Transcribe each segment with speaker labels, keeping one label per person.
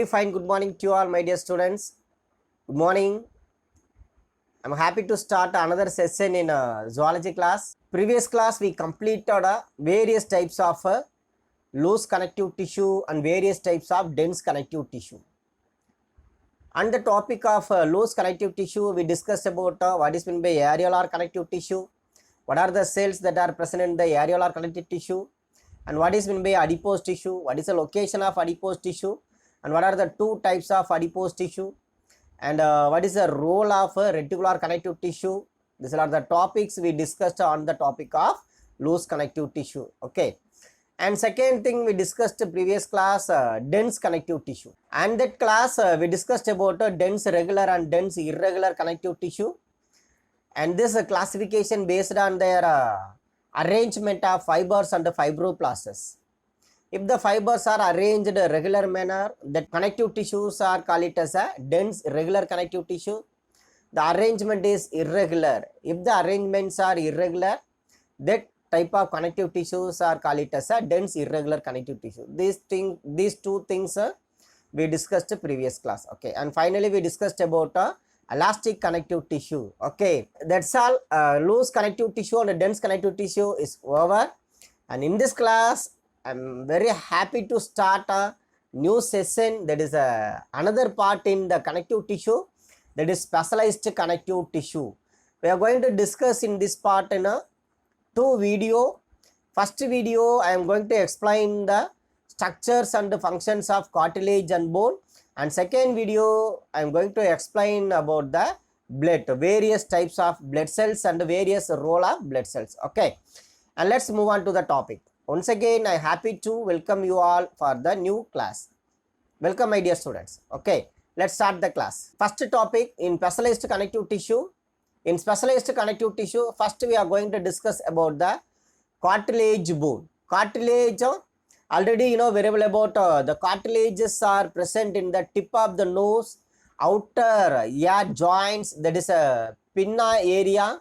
Speaker 1: Very fine. Good morning to you all, my dear students. Good morning. I'm happy to start another session in zoology class. Previous class we completed various types of loose connective tissue and various types of dense connective tissue. On the topic of loose connective tissue, we discussed about what is meant by areolar connective tissue, what are the cells that are present in the areolar connective tissue, and what is meant by adipose tissue, what is the location of adipose tissue, and what are the two types of adipose tissue, and what is the role of reticular connective tissue. These are the topics we discussed on the topic of loose connective tissue. Okay. And second thing we discussed previous class, dense connective tissue. And that class we discussed about dense regular and dense irregular connective tissue. And this classification based on their arrangement of fibers and fibroblasts. If the fibers are arranged in a regular manner, the connective tissues are called it as a dense irregular connective tissue. The arrangement is irregular. If the arrangements are irregular, that type of connective tissues are called it as a dense irregular connective tissue. These two things we discussed previous class. Okay, and finally we discussed about elastic connective tissue. Okay, that's all. Loose connective tissue and dense connective tissue is over. And in this class, I'm very happy to start a new session, that is another part in the connective tissue, that is specialized connective tissue. We are going to discuss in this part in two video. First video I am going to explain the structures and the functions of cartilage and bone, and second video I am going to explain about the blood, various types of blood cells and various role of blood cells. Okay, and let's move on to the topic. Once again, I am happy to welcome you all for the new class. Welcome, my dear students. Okay, let's start the class. First topic in specialized connective tissue. In specialized connective tissue, first we are going to discuss about the cartilage bone. Cartilage, already you know very well about the cartilages are present in the tip of the nose, outer ear joints, that is a pinna area,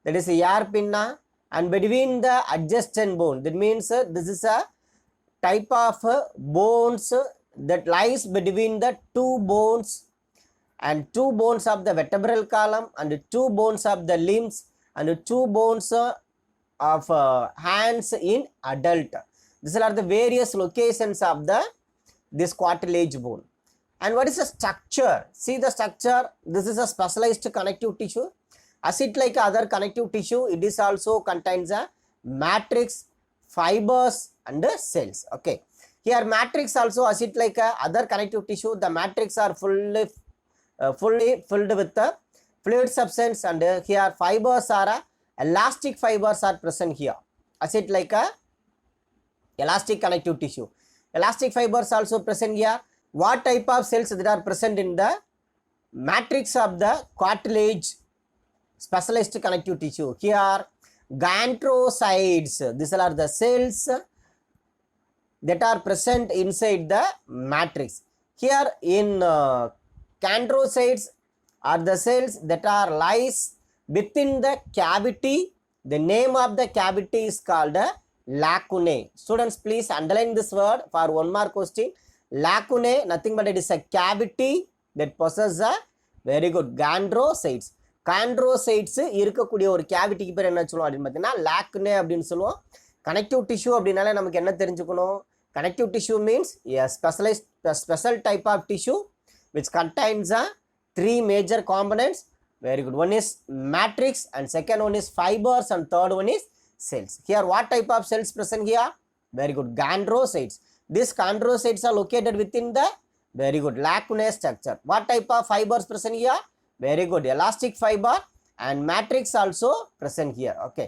Speaker 1: that is a ear pinna, and between the adjacent bone. That means this is a type of bones that lies between the two bones, and two bones of the vertebral column, and two bones of the limbs, and two bones of hands in adult. These are the various locations of this cartilage bone. And what is the structure? See the structure. This is a specialized connective tissue. As it like other connective tissue, it is also contains a matrix, fibers and cells. Okay, here matrix also, as it like other connective tissue, the matrix are fully filled with the fluid substance, and here fibers are elastic fibers are present here, as it like a elastic connective tissue. Elastic fibers also present here. What type of cells that are present in the matrix of the cartilage specialized connective tissue? Here gantrocytes, these are the cells that are present inside the matrix. Here in chondrocytes are the cells that are lies within the cavity. The name of the cavity is called lacunae. Students, please underline this word for one more question. Lacunae, nothing but it is a cavity that possesses a very good chondrocytes. Chondrocytes இருக்கக்கூடிய ஒரு கேவிட்டிக்கு பேர் என்ன சொல்லுவோம் அப்படின்னு பார்த்தீங்கன்னா லாக்குனே அப்படின்னு சொல்லுவோம். Connective tissue அப்படின்னாலே நமக்கு என்ன தெரிஞ்சுக்கணும்? Connective tissue means special type of tissue which contains three major components. Very good. One is matrix, and second one is fibers, and third one is cells. Here what type of cells present here? Very good, chondrocytes. These chondrocytes are located within the very good lacunae structure. What type of fibers present here? Very good, elastic fiber, and matrix also present here. Okay,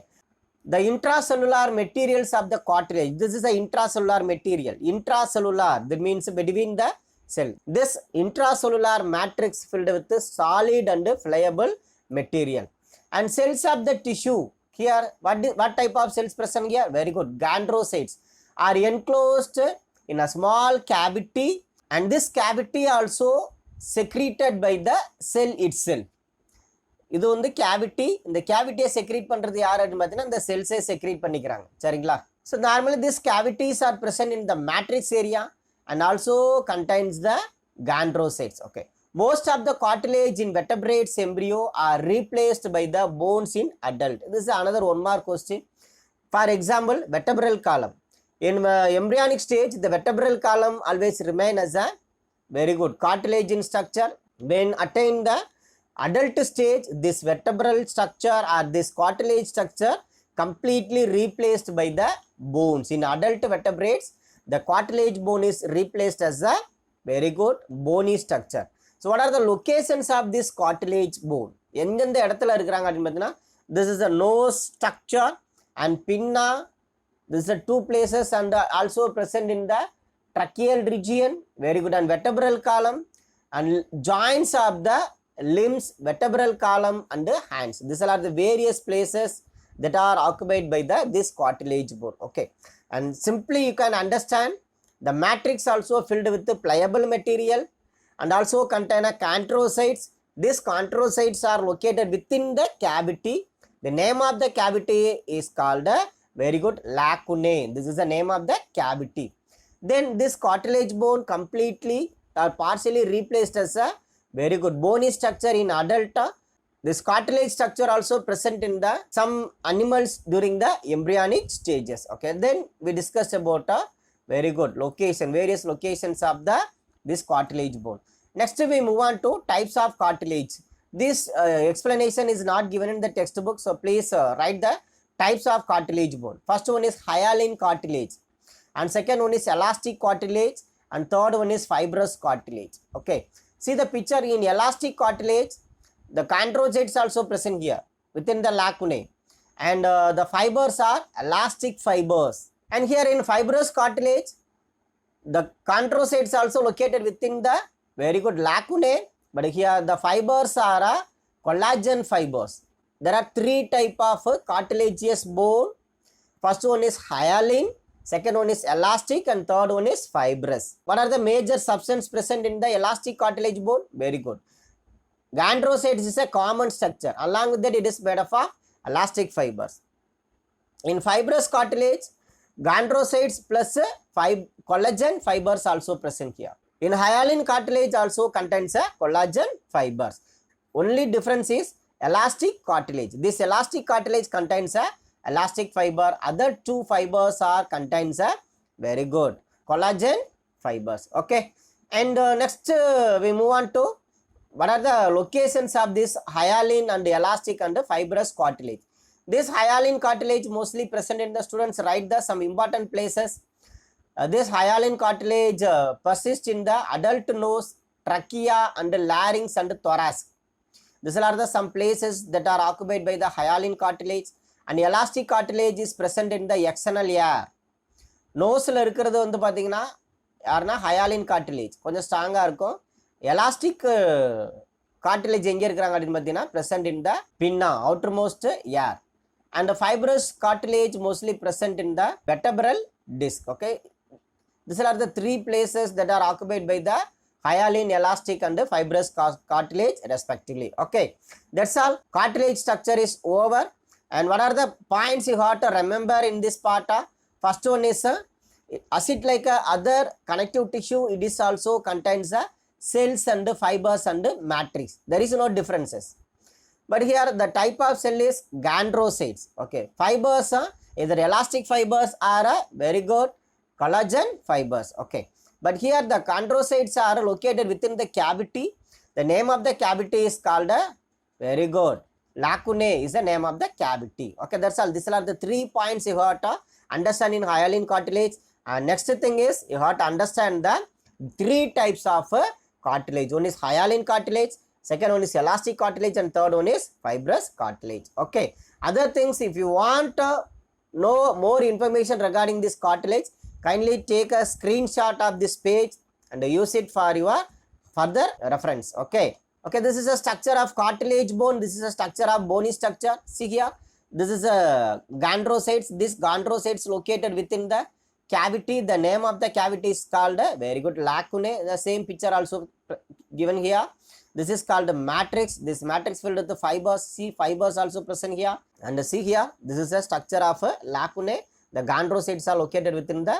Speaker 1: the intracellular materials of the cartilage. This is the intracellular material. Intracellular, that means between the cell. This intracellular matrix filled with solid and pliable material. And cells of the tissue, here what type of cells present here? Very good, chondrocytes are enclosed in a small cavity, and this cavity also secreted by the cell itself. இது வந்து cavity. இந்த கேவிட்டியை secrete பண்றது யார் அப்படின்னு பார்த்தீங்கன்னா இந்த செல்ஸே secrete பண்ணிக்கிறாங்க. சரிங்களா? So normally these cavities are present in the matrix area and also contains the Chondrocytes. Okay. Most of the cartilage in vertebrates embryo are replaced by the bones in adult. This is another one more question. For example, vertebral column. In embryonic stage, the vertebral column always remain as a very good cartilage in structure. When attain the adult stage, this vertebral structure or this cartilage structure completely replaced by the bones. In adult vertebrates, the cartilage bone is replaced as a very good bony structure. So what are the locations of this cartilage bone? எந்தெந்த இடத்துல இருக்கிறாங்க அப்படின்னு பார்த்தீங்கன்னா, this is a nose structure and pinna. This is the two places and also present in the tracheal region, very good, and vertebral column and joints of the limbs, vertebral column and the hands. These are the various places that are occupied by this cartilage bone. Okay, and simply you can understand the matrix also filled with the pliable material and also contain a chondrocytes. These chondrocytes are located within the cavity. The name of the cavity is called very good lacunae. This is the name of the cavity. Then this cartilage bone completely or partially replaced as a very good bony structure in adult. This cartilage structure also present in the some animals during the embryonic stages. Okay, then we discussed about very good location, various locations of this cartilage bone. Next we move on to types of cartilage. This explanation is not given in the textbook, so please write the types of cartilage bone. First one is hyaline cartilage, and second one is elastic cartilage, and third one is fibrous cartilage. Okay, see the picture. In elastic cartilage, the chondrocytes also present here within the lacunae, and the fibers are elastic fibers. And here in fibrous cartilage, the chondrocytes also located within the very good lacunae, but here the fibers are collagen fibers. There are three type of cartilaginous bone. First one is hyaline, second one is elastic, and third one is fibrous. What are the major substance present in the elastic cartilage bone? Very good. Chondrocytes is a common structure. Along with that, it is made of elastic fibers. In fibrous cartilage, chondrocytes plus collagen fibers also present here. In hyaline cartilage also contains collagen fibers. Only difference is elastic cartilage. This elastic cartilage contains elastic fiber. Other two fibers are contains very good collagen fibers. Okay, and next we move on to what are the locations of this hyaline and elastic and fibrous cartilage. This hyaline cartilage mostly present in the students write the some important places. This hyaline cartilage persists in the adult nose, trachea and larynx and thorax. These are the some places that are occupied by the hyaline cartilage. And elastic cartilage is present in the external ear. நோஸில் இருக்கிறது வந்து பார்த்தீங்கன்னா யாருன்னா ஹயாலின் cartilage கொஞ்சம் ஸ்ட்ராங்காக இருக்கும். Elastic cartilage எங்கே இருக்கிறாங்க அப்படின்னு பார்த்தீங்கன்னா present in the pinna, outermost ear. And the fibrous cartilage mostly present in the vertebral disc. Okay, these are the three places that are occupied by the hyaline, elastic and fibrous cartilage respectively. Okay, that's all. Cartilage structure is over. And what are the points you have to remember in this part? First one is as it like other connective tissue, it is also contains cells and fibers and matrix. There is no differences. But here the type of cell is chondrocytes. Okay, fibers either elastic fibers or very good collagen fibers. Okay, but here the chondrocytes are located within the cavity. The name of the cavity is called very good lacunae is the name of the cavity. Okay, that's all. These are the 3 points you have to understand in hyaline cartilage. And next thing is you have to understand the 3 types of cartilage. One is hyaline cartilage, second one is elastic cartilage, and third one is fibrous cartilage. Okay, other things if you want to know more information regarding this cartilage, kindly take a screenshot of this page and use it for your further reference. Okay, okay, this is a structure of cartilage bone. This is a structure of bony structure. See here, this is a chondrocytes. This chondrocytes located within the cavity. The name of the cavity is called very good lacunae. The same picture also given here. This is called matrix. This matrix filled with the fibers. See, fibers also present here. And see here, this is a structure of lacunae. The chondrocytes are located within the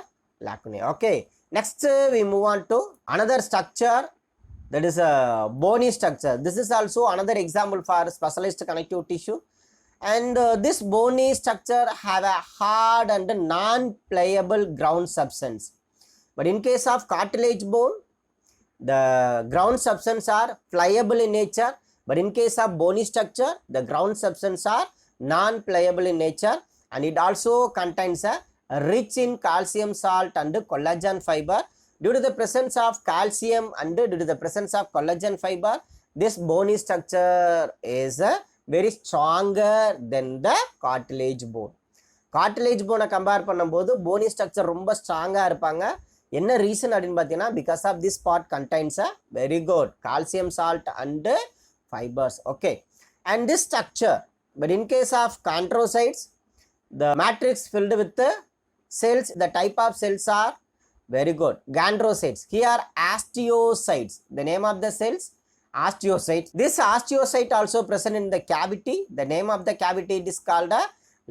Speaker 1: lacunae. Okay, next we move on to another structure that is a bony structure. This is also another example for specialized connective tissue. And this bony structure have a hard and non-pliable ground substance. But in case of cartilage bone, the ground substance are pliable in nature. But in case of bony structure, the ground substance are non-pliable in nature, and it also contains a rich in calcium salt and collagen fiber. Due to the presence of calcium and due to the presence of collagen fiber, this bony structure is very stronger than the cartilage bone. Cartilage bone compare பண்ணும்போது bony structure ரொம்ப ஸ்ட்ராங்காக இருப்பாங்க. என்ன reason அப்படின்னு பார்த்தீங்கன்னா, because of this part contains a very good calcium salt and fibers. Okay, and this structure, but in case of chondrocytes, the matrix filled with the cells, the type of cells are very good chondrocytes. Here osteocytes, the name of the cells osteocytes. This osteocyte also present in the cavity. The name of the cavity is called a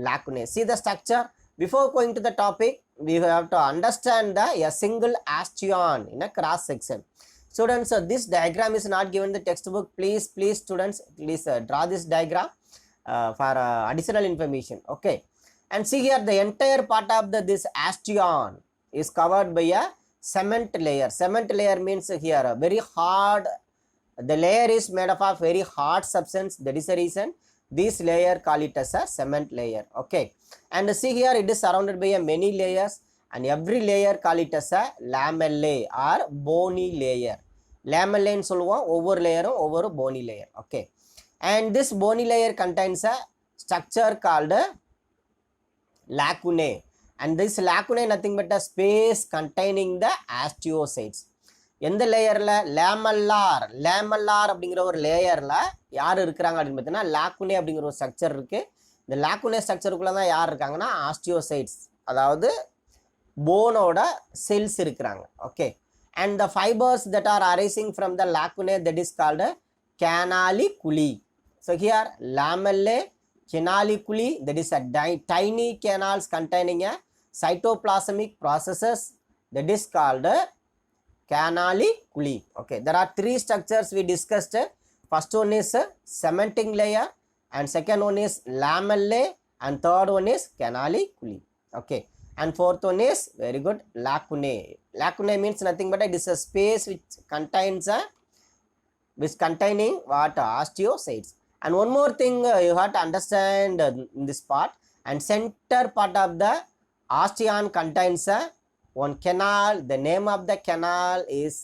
Speaker 1: lacunae. See the structure. Before going to the topic, we have to understand a single osteon in a cross section. Students, this diagram is not given in the textbook. Please students, please draw this diagram for additional information. Okay, and see here the entire part of this osteon is covered by a cement layer. Cement layer means here very hard. The layer is made up of very hard substance. That is the reason this layer call it as a cement layer. Okay, and see here it is surrounded by a many layers, and every layer call it as a lamellae or bony layer. Lamellae ன்னு சொல்லுவோம், ஒவ்வொரு லேயரும் ஒவ்வொரு bony layer. Okay, and this bony layer contains a structure called lacunae, and this lacunae nothing but a space containing the osteocytes. எந்த லேயரில் லேமல்லார் அப்படிங்கிற ஒரு லேயரில் யார் இருக்கிறாங்க அப்படின்னு பார்த்தீங்கன்னா லாக்குனே அப்படிங்கிற ஒரு ஸ்ட்ரக்சர் இருக்குது. இந்த லாக்குனே ஸ்ட்ரக்சருக்குள்ளே தான் யார் இருக்காங்கன்னா ஆஸ்டியோசைட்ஸ், அதாவது போனோட செல்ஸ் இருக்கிறாங்க. Okay, and the fibers that are arising from the lacunae, that is called canaliculi. So here lamellae, canaliculi, that is a tiny canals containing a cytoplasmic processes, that is called canaliculi. Okay, there are three structures we discussed. First one is cementing layer, and second one is lamellae, and third one is canaliculi. Okay, and fourth one is very good lacunae. Lacunae means nothing but it is a space which contains containing what osteocytes. And one more thing you have to understand in this part, and center part of the osteon contains one canal. The name of the canal is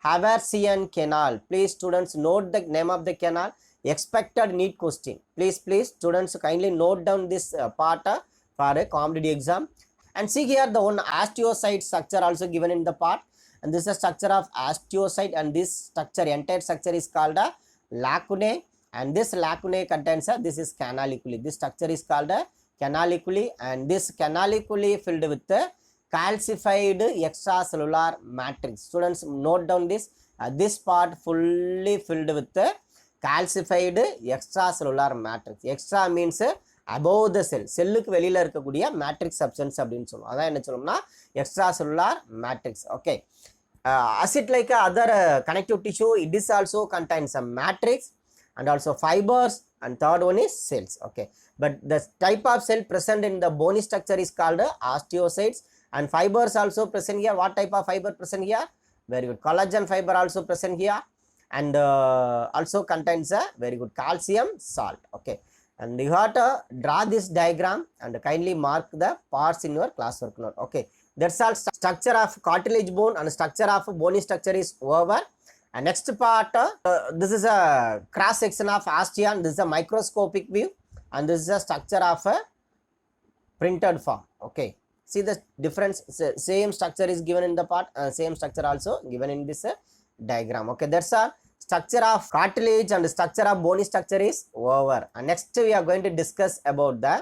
Speaker 1: Haversian canal. Please students note the name of the canal. Expected NEET question. Please students kindly note down this part for a competitive exam. And see here the one osteocyte structure also given in the part, and this is a structure of osteocyte, and this structure, entire structure is called a lacunae, and this lacunae contains this is canaliculi. This structure is called a canaliculi, and this canaliculi filled with the calcified extracellular matrix. Students note down this, this part fully filled with the calcified extracellular matrix. Extra means above the cell, செல்லுக்கு வெளியில் இருக்கக்கூடிய matrix substance அப்படின்னு சொல்லுவோம். அதான் என்ன சொல்லணும்னா extra cellular matrix. Okay, as it like other connective tissue, it is also contains some matrix and also fibers, and third one is cells. Okay, but the type of cell present in the bony structure is called osteocytes, and fibers also present here. What type of fiber present here? Very good collagen fiber also present here, and also contains a very good calcium salt. Okay, and you have to draw this diagram and kindly mark the parts in your classwork note. Okay, that's all. Structure of cartilage bone and structure of bony structure is over. And next part, this is a cross section of osteon. This is a microscopic view, and this is a structure of a printed form. Okay, see the difference. Same structure is given in the part, same structure also given in this diagram. Okay, that's all. Structure of cartilage and structure of bony structure is over. And next we are going to discuss about the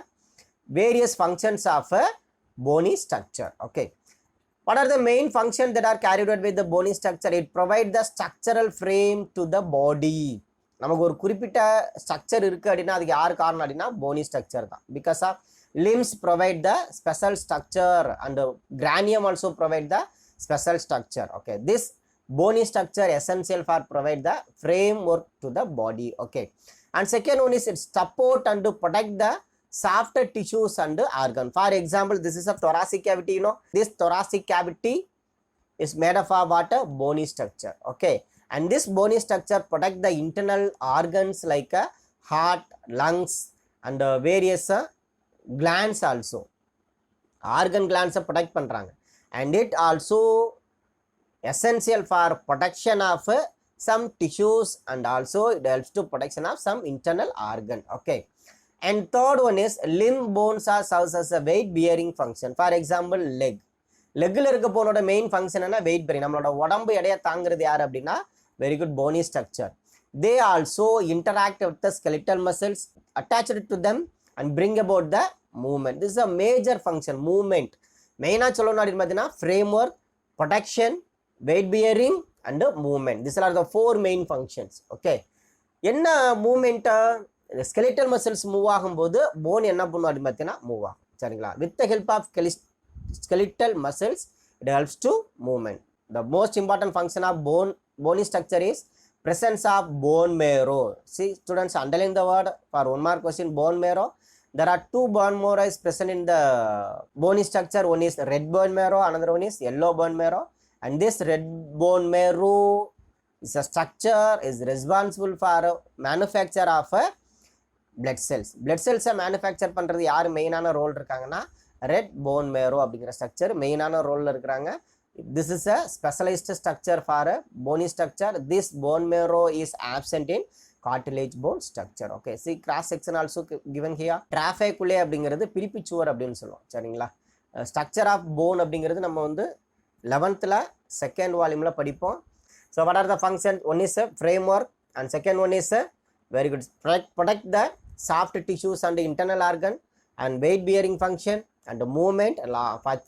Speaker 1: various functions of a bony structure. Okay, what are the main functions that are carried out with the bony structure? It provides the structural frame to the body. நமக்கு ஒரு குறிப்பிட்ட structure இருக்குது அப்படின்னா அதுக்கு யார் காரணம் அப்படின்னா bony structure தான். Because of limbs provide the special structure, and cranium also provide the special structure. Okay, this bony structure essential for provide the framework to the body. Okay, and second one is it support and to protect the softer tissues and organ. For example, this is a thoracic cavity. You know, this thoracic cavity is made of a what? A bony structure. Okay, and this bony structure protect the internal organs like heart, lungs, and various glands also. Organ glands protect பண்றாங்க, and it also essential for protection of some tissues, and also it helps to protection of some internal organ. Okay, and third one is limb bones are serves as a weight bearing function. For example, லெக்கில் இருக்க போனோட main function என்ன? Weight bearing. நம்மளோட உடம்பு எடையை தாங்கிறது யார் அப்படின்னா very good bony structure. They also interact with the skeletal muscles attached to them and bring about the movement. This is a major function. Movement மெயினாக சொல்லணும் அப்படின்னு பார்த்தீங்கன்னா framework, protection, weight bearing and movement. This are the 4 main functions. Okay, என்ன மூவ்மெண்ட்டை? Skeletal muscles move ஆகும்போது bone என்ன பண்ணும் அப்படின்னு பார்த்தீங்கன்னா மூவ் ஆகும். சரிங்களா? With the help of skeletal muscles, it helps to movement. The most important function of bony structure is presence of bone marrow. See students, underline the word for one more question, bone marrow. There are 2 bone marrow is present in the bony structure. One is red bone marrow, another one is yellow bone marrow. And this red bone marrow is a structure is responsible for manufacture of blood cells. Blood cells manufacture பண்றது யார் மெயினான role இருக்காங்கன்னா red phone மேரோ அப்படிங்கிற structure மெயினான ரோலில் இருக்கிறாங்க. This is a specialized structure for bony structure. This bone marrow is absent in cartilage bone structure. Okay, C cross section also given here. Trabeculae அப்படிங்கிறது பிரிப்பிச்சுவர் அப்படின்னு சொல்லுவோம். சரிங்களா? ஸ்ட்ரக்சர் ஆஃப் போன் அப்படிங்கிறது நம்ம வந்து 11th செகண்ட் வால்யூமில் படிப்போம். So what are the function? One is a frame work and second one is very good protect the soft tissues and internal organ and weight bearing function and movement.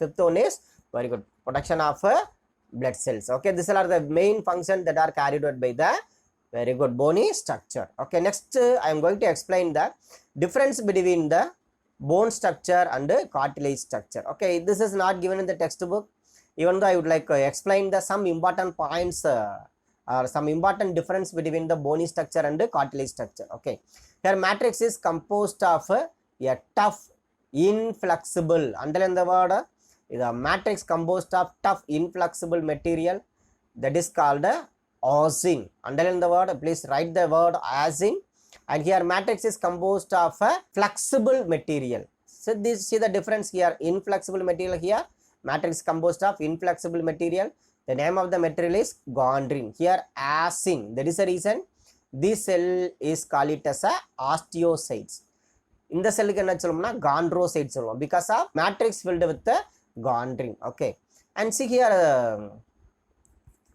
Speaker 1: Fifth one is very good protection of blood cells. Okay, these are the main functions that are carried out by the very good bony structure. Okay, next I am going to explain the difference between the bone structure and cartilage structure. Okay, this is not given in the textbook, even though I would like to explain the some important points or some important difference between the bony structure and the cartilage structure. Okay, here matrix is composed of a tough inflexible, underline the word, is a matrix composed of tough inflexible material that is called asin. Underline the word, please write the word asin. And here matrix is composed of a flexible material. So this, see the difference here, inflexible material here, matrix composed of inflexible material. The name of the material is gondrin. Here asin, that is the reason this cell is called it as a osteocytes. இந்த செல்லுக்கு என்ன சொல்லுவோம்னா chondrocyte சொல்லுவோம், because of matrix filled with chondrin. Okay, and see here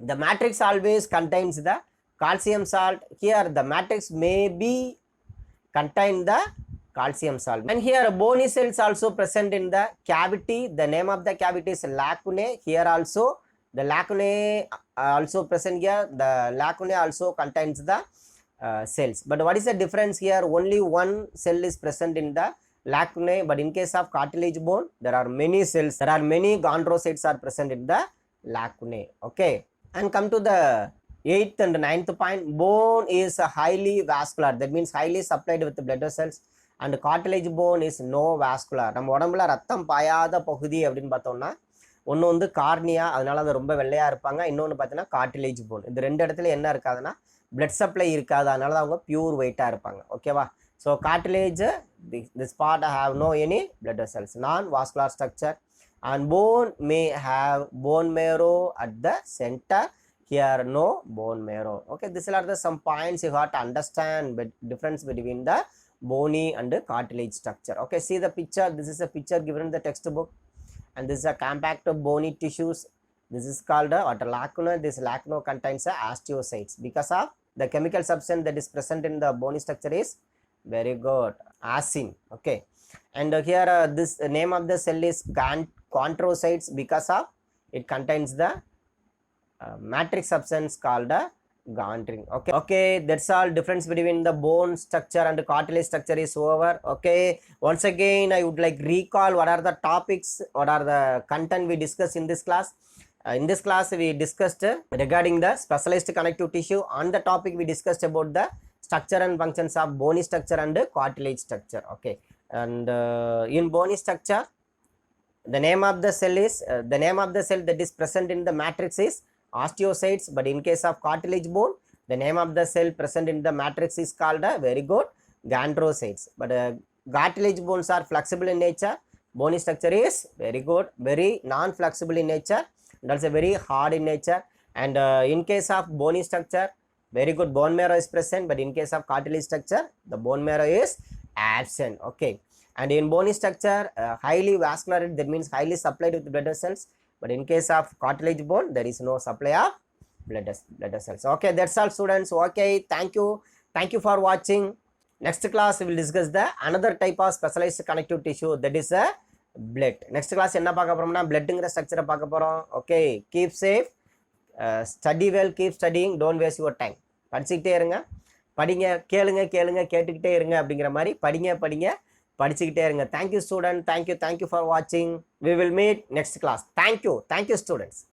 Speaker 1: the matrix always contains the calcium salt. Here the matrix may be contain the calcium salt. And here bony cells also present in the cavity. The name of the cavity is lacunae. Here also the lacunae also present here. The lacunae also contains the cells. But what is the difference here? Only one cell is present in the lacunae, but in case of cartilage bone there are many cells, there are many chondrocytes are present in the lacunae. Okay, and come to the 8th and 9th point. Bone is highly vascular, that means highly supplied with blood vessels, and cartilage bone is no vascular. நம்ம உடம்புல ரத்தம் பாயாத பகுதி அப்படின்னு பார்த்தோம்னா ஒன்று வந்து cornea, அதனால அது ரொம்ப வெள்ளையாக இருப்பாங்க. இன்னொன்று பார்த்தீங்கன்னா கார்டிலேஜ் போன். இந்த 2 இடத்துல என்ன இருக்காதுன்னா blood supply இருக்காது, அதனால தான் அவங்க பியூர் வெயிட்டாக இருப்பாங்க. ஓகேவா? So cartilage, this part have no any blood vessels, non-vascular structure, and bone may have bone marrow at the center. Here no bone marrow. Okay, these are the some points you have to understand, but difference between the bony and the cartilage structure. Okay, see the picture. This is a picture given in the textbook, and this is a compact of bony tissues. This is called what? Lacuna. This lacuna contains osteocytes because of the chemical substance that is present in the bony structure is very good asin. Okay, and here this name of the cell is chondrocytes because of it contains the matrix substance called gondrin. Okay, okay, that's all. Difference between the bone structure and the cartilage structure is over. Okay, once again I would like recall what are the topics, what are the content we discussed in this class. In this class, we discussed regarding the specialized connective tissue. On the topic, we discussed about the structure and functions of bony structure and cartilage structure. Okay, and in bony structure, the name of the cell that is present in the matrix is osteocytes. But in case of cartilage bone, the name of the cell present in the matrix is called very good chondrocytes. But cartilage bones are flexible in nature. Bony structure is very good, very non-flexible in nature, and also very hard in nature. And in case of bony structure, very good bone marrow is present, but in case of cartilage structure, the bone marrow is absent. Okay, and in bony structure, highly vascular, that means highly supplied with blood vessels, but in case of cartilage bone, there is no supply of blood vessels. Okay, that's all students. Okay, thank you for watching. Next class we will discuss the another type of specialized connective tissue, that is a blood. Next class enna paaka poromna blood ingra structure paaka porom. Okay, keep safe, study well, keep studying, don't waste your time. படிச்சிட்டே இருங்க, படிங்க, கேளுங்க கேட்டுக்கிட்டே இருங்க அப்படிங்கிற மாதிரி படிங்க படிச்சுக்கிட்டே இருங்க. Thank you student, thank you for watching. We will meet next class. Thank you students.